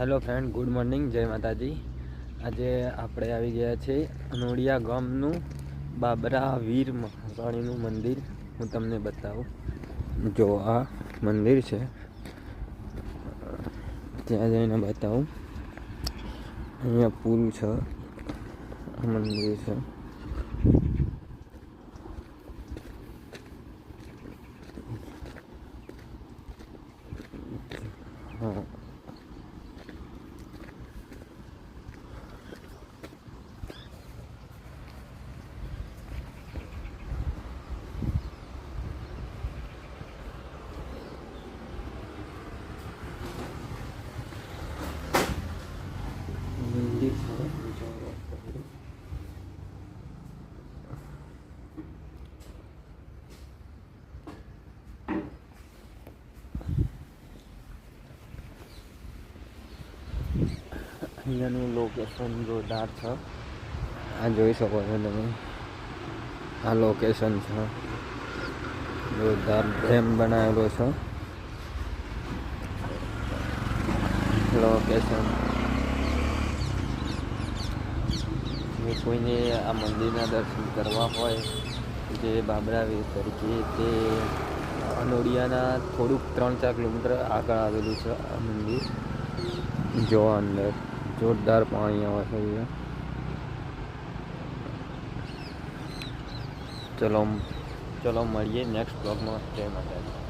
Hello friend, good morning, જય માતાજી। આજે આપણે આવી ગયા છે અનોડિયા ગામનું બાબરા વીર મહાકાળીનું મંદિર। હું તમને બતાવું, જો આ મંદિર છે, ત્યાં જઈને બતાવું। અહીંયા પુલ છે, આ મંદિર છે। હા, મંદિર છે। અહીંયાનું લોકેશન જોરદાર છે, આ જોઈ શકો છો તમે। આ લોકેશન છે, જોરદાર ડેમ બનાવેલો છે લોકેશન। જો કોઈને આ મંદિરના દર્શન કરવા હોય, જે બાબરા વીર તરીકે, તે અનોડિયાના થોડુંક 3-4 કિલોમીટર આગળ આવેલું છે આ મંદિર। જો અંદર જોરદાર પાણી આવે છે અહીંયા। ચલો મળીએ નેક્સ્ટ બ્લોગમાં। જય માતાજી।